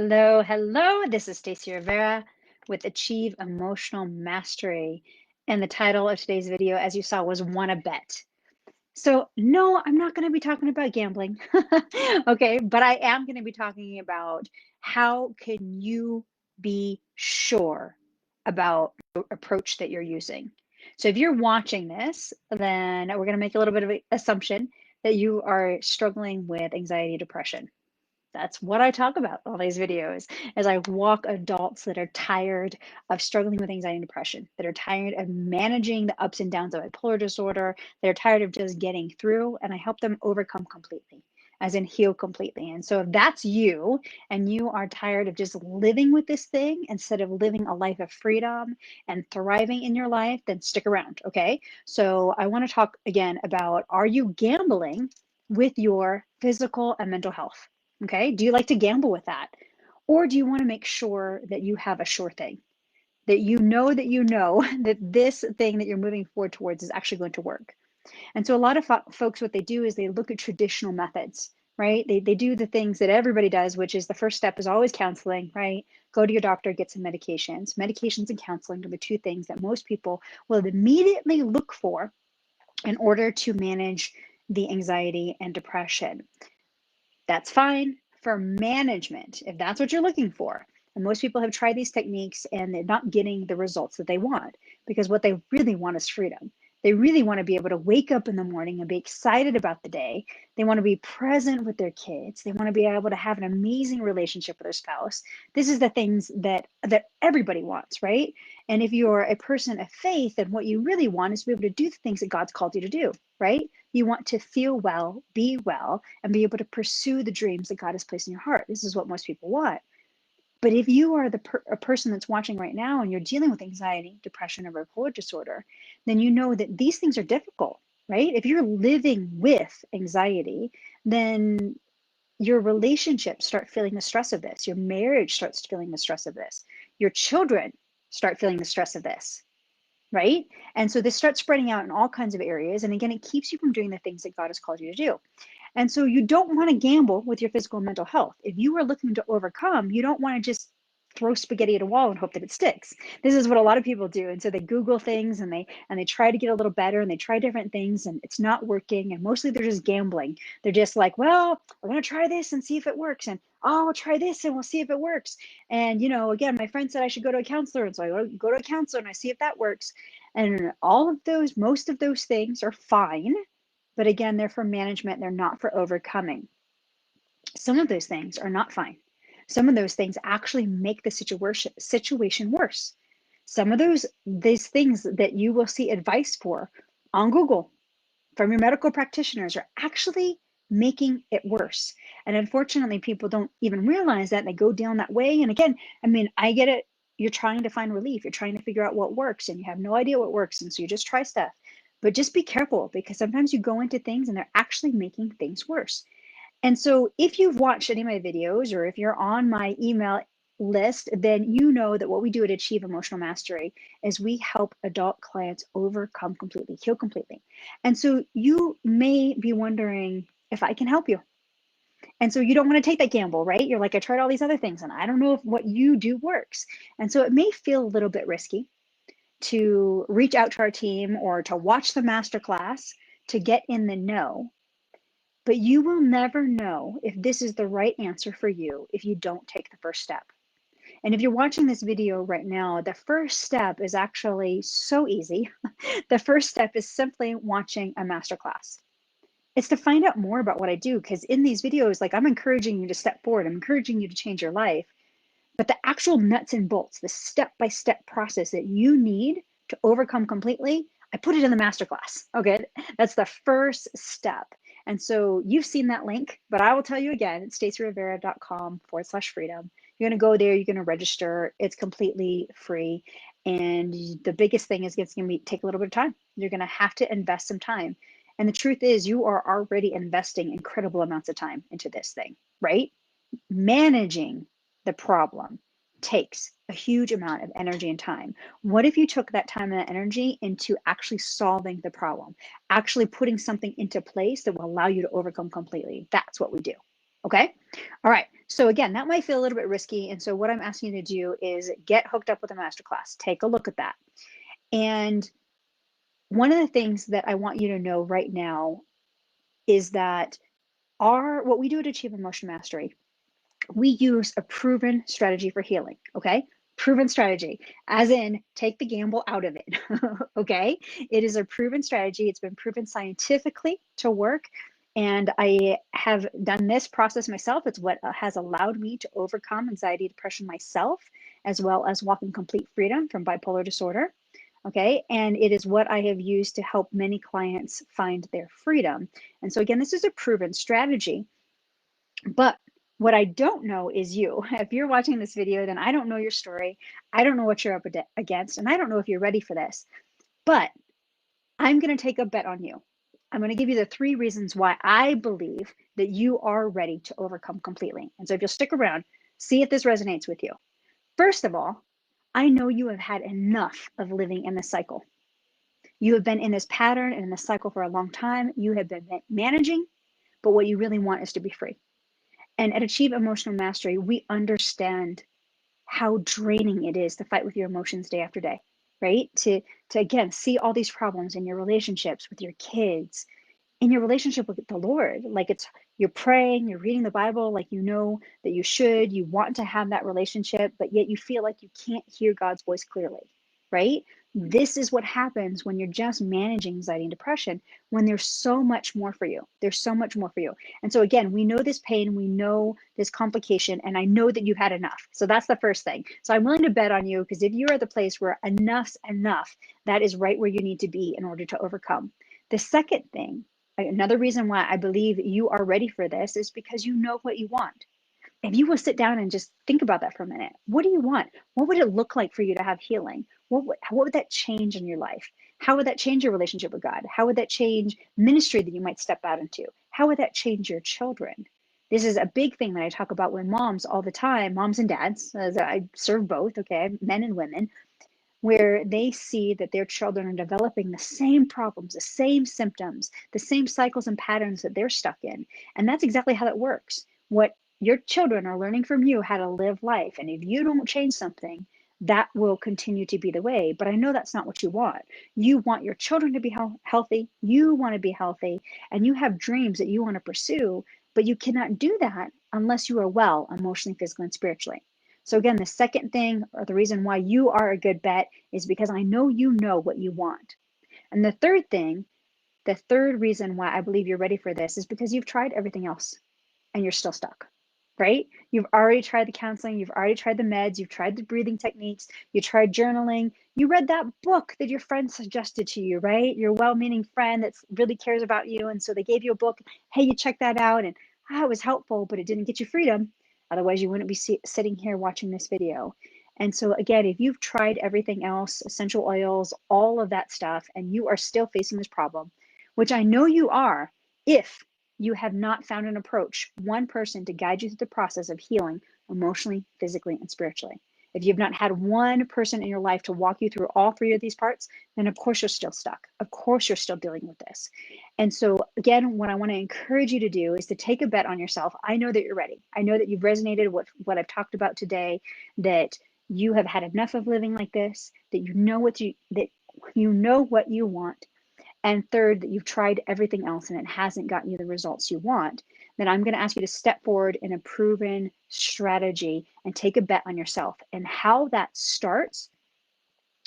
Hello, hello. This is Stacey Rivera with Achieve Emotional Mastery. And the title of today's video, as you saw, was Wanna Bet. So, no, I'm not going to be talking about gambling. Okay, but I am going to be talking about how can you be sure about the approach that you're using. So, if you're watching this, then we're going to make a little bit of an assumption that you are struggling with anxiety, depression. That's what I talk about all these videos as I walk adults that are tired of struggling with anxiety and depression, that are tired of managing the ups and downs of bipolar disorder, that are tired of just getting through, and I help them overcome completely, as in heal completely. And so if that's you and you are tired of just living with this thing instead of living a life of freedom and thriving in your life, then stick around, okay? So I want to talk again about, are you gambling with your physical and mental health? Okay, do you like to gamble with that? Or do you want to make sure that you have a sure thing, that you know that this thing that you're moving forward towards is actually going to work? And so a lot of folks, what they do is they look at traditional methods, right? They do the things that everybody does, which is the first step is always counseling, right? Go to your doctor, get some medications. Medications and counseling are the two things that most people will immediately look for in order to manage the anxiety and depression. That's fine for management if that's what you're looking for. And most people have tried these techniques and they're not getting the results that they want because what they really want is freedom. They really want to be able to wake up in the morning and be excited about the day. They want to be present with their kids. They want to be able to have an amazing relationship with their spouse. This is the things that everybody wants, right? And if you're a person of faith, then what you really want is to be able to do the things that God's called you to do, right? You want to feel well, be well, and be able to pursue the dreams that God has placed in your heart. This is what most people want. But if you are a person that's watching right now and you're dealing with anxiety, depression, or bipolar disorder, then you know that these things are difficult, right? If you're living with anxiety, then your relationships start feeling the stress of this. Your marriage starts feeling the stress of this. Your children start feeling the stress of this, right? And so this starts spreading out in all kinds of areas. And again, it keeps you from doing the things that God has called you to do. And so you don't want to gamble with your physical and mental health. If you are looking to overcome, you don't want to just throw spaghetti at a wall and hope that it sticks. This is what a lot of people do. And so they Google things and they try to get a little better and they try different things and it's not working. And mostly they're just gambling. They're just like, well, we're going to try this and see if it works. And oh, I'll try this and we'll see if it works. And, again, my friend said I should go to a counselor. And so I go to a counselor and I see if that works. And most of those things are fine. But again, they're for management, they're not for overcoming. Some of those things are not fine. Some of those things actually make the situation worse. Some of these things that you will see advice for on Google from your medical practitioners are actually making it worse. And unfortunately, people don't even realize that. They go down that way. And again, I get it. You're trying to find relief. You're trying to figure out what works and you have no idea what works. And so you just try stuff. But just be careful because sometimes you go into things and they're actually making things worse. And so if you've watched any of my videos or if you're on my email list, then you know that what we do at Achieve Emotional Mastery is we help adult clients overcome completely, heal completely. And so you may be wondering if I can help you. And so you don't want to take that gamble, right? You're like, I tried all these other things and I don't know if what you do works. And so it may feel a little bit risky to reach out to our team or to watch the masterclass to get in the know. But you will never know if this is the right answer for you if you don't take the first step. And if you're watching this video right now, the first step is actually so easy. The first step is simply watching a masterclass. It's to find out more about what I do, because in these videos, like I'm encouraging you to step forward, I'm encouraging you to change your life. But the actual nuts and bolts, the step-by-step process that you need to overcome completely, I put it in the masterclass. Okay, that's the first step. And so you've seen that link, but I will tell you again, it's staceyrivera.com/freedom. You're going to go there, you're going to register. It's completely free. And the biggest thing is it's going to take a little bit of time. You're going to have to invest some time. And the truth is, you are already investing incredible amounts of time into this thing, right? Managing the problem takes a huge amount of energy and time. What if you took that time and that energy into actually solving the problem, actually putting something into place that will allow you to overcome completely? That's what we do. Okay. All right. So again, that might feel a little bit risky. And so what I'm asking you to do is get hooked up with a masterclass. Take a look at that. And one of the things that I want you to know right now is that what we do at Achieve Emotion Mastery, we use a proven strategy for healing. Okay. Proven strategy, as in take the gamble out of it. Okay. It is a proven strategy. It's been proven scientifically to work. And I have done this process myself. It's what has allowed me to overcome anxiety, depression myself, as well as walk in complete freedom from bipolar disorder. Okay. And it is what I have used to help many clients find their freedom. And so, again, this is a proven strategy. But what I don't know is you. If you're watching this video, then I don't know your story. I don't know what you're up against, and I don't know if you're ready for this. But I'm going to take a bet on you. I'm going to give you the 3 reasons why I believe that you are ready to overcome completely. And so if you'll stick around, see if this resonates with you. First of all, I know you have had enough of living in this cycle. You have been in this pattern and in this cycle for a long time. You have been managing, but what you really want is to be free. And at Achieve Emotional Mastery, we understand how draining it is to fight with your emotions day after day, right? To again see all these problems in your relationships with your kids, in your relationship with the Lord. Like you're praying, you're reading the Bible, like you know that you should, you want to have that relationship, but yet you feel like you can't hear God's voice clearly, right? This is what happens when you're just managing anxiety and depression, when there's so much more for you. There's so much more for you. And so, again, we know this pain, we know this complication, and I know that you've had enough. So that's the first thing. So I'm willing to bet on you, because if you're at the place where enough's enough, that is right where you need to be in order to overcome. The second thing, another reason why I believe you are ready for this, is because you know what you want. If you will sit down and just think about that for a minute, what do you want? What would it look like for you to have healing? What would that change in your life? How would that change your relationship with God? How would that change ministry that you might step out into? How would that change your children? This is a big thing that I talk about with moms all the time, moms and dads, as I serve both, okay, men and women, where they see that their children are developing the same problems, the same symptoms, the same cycles and patterns that they're stuck in. And that's exactly how that works. What your children are learning from you how to live life. And if you don't change something, that will continue to be the way. But I know that's not what you want. You want your children to be healthy. You want to be healthy, and you have dreams that you want to pursue, but you cannot do that unless you are well emotionally, physically, and spiritually. So again, the second thing, or the reason why you are a good bet, is because I know you know what you want. And the third thing, the third reason why I believe you're ready for this, is because you've tried everything else and you're still stuck, right? You've already tried the counseling, you've already tried the meds, you've tried the breathing techniques, you tried journaling, you read that book that your friend suggested to you, right? Your well-meaning friend that really cares about you. And so they gave you a book. Hey, you check that out. And it was helpful, but it didn't get you freedom. Otherwise, you wouldn't be sitting here watching this video. And so again, if you've tried everything else, essential oils, all of that stuff, and you are still facing this problem, which I know you are, if you have not found an approach, one person to guide you through the process of healing emotionally, physically, and spiritually. If you've not had one person in your life to walk you through all 3 of these parts, then of course you're still stuck. Of course you're still dealing with this. And so again, what I want to encourage you to do is to take a bet on yourself. I know that you're ready. I know that you've resonated with what I've talked about today, that you have had enough of living like this, that you know what you want, and third, that you've tried everything else and it hasn't gotten you the results you want, then I'm going to ask you to step forward in a proven strategy and take a bet on yourself. And how that starts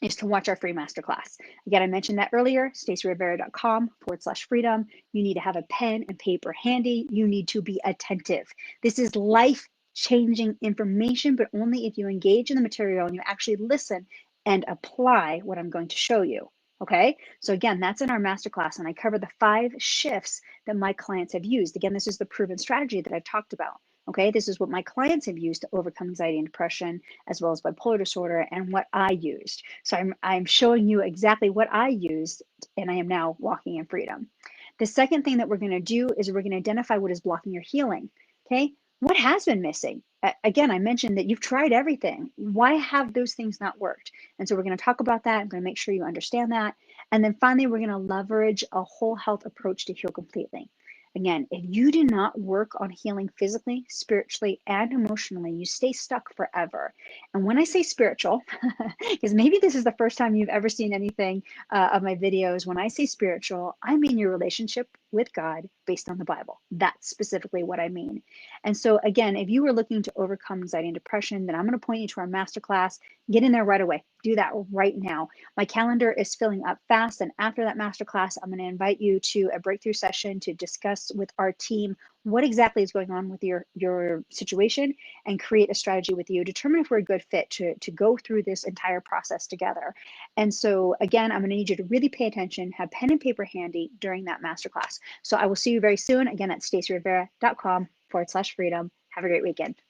is to watch our free masterclass. Again, I mentioned that earlier, stacyrivera.com/freedom. You need to have a pen and paper handy. You need to be attentive. This is life-changing information, but only if you engage in the material and you actually listen and apply what I'm going to show you. Okay, so again, that's in our masterclass, and I cover the 5 shifts that my clients have used. Again, this is the proven strategy that I've talked about. Okay, this is what my clients have used to overcome anxiety and depression, as well as bipolar disorder, and what I used. So I'm showing you exactly what I used, and I am now walking in freedom. The second thing that we're going to do is we're going to identify what is blocking your healing. Okay, what has been missing? Again, I mentioned that you've tried everything. Why have those things not worked? And so we're going to talk about that. I'm going to make sure you understand that. And then finally, we're going to leverage a whole health approach to heal completely. Again, if you do not work on healing physically, spiritually, and emotionally, you stay stuck forever. And when I say spiritual, because maybe this is the first time you've ever seen anything of my videos, when I say spiritual, I mean your relationship with God based on the Bible. That's specifically what I mean. And so, again, if you were looking to overcome anxiety and depression, then I'm going to point you to our masterclass. Get in there right away. Do that right now. My calendar is filling up fast. And after that masterclass, I'm going to invite you to a breakthrough session to discuss with our team what exactly is going on with your situation and create a strategy with you, determine if we're a good fit to go through this entire process together. And so again, I'm going to need you to really pay attention, have pen and paper handy during that masterclass. So I will see you very soon. Again, at stacyrivera.com/freedom. Have a great weekend.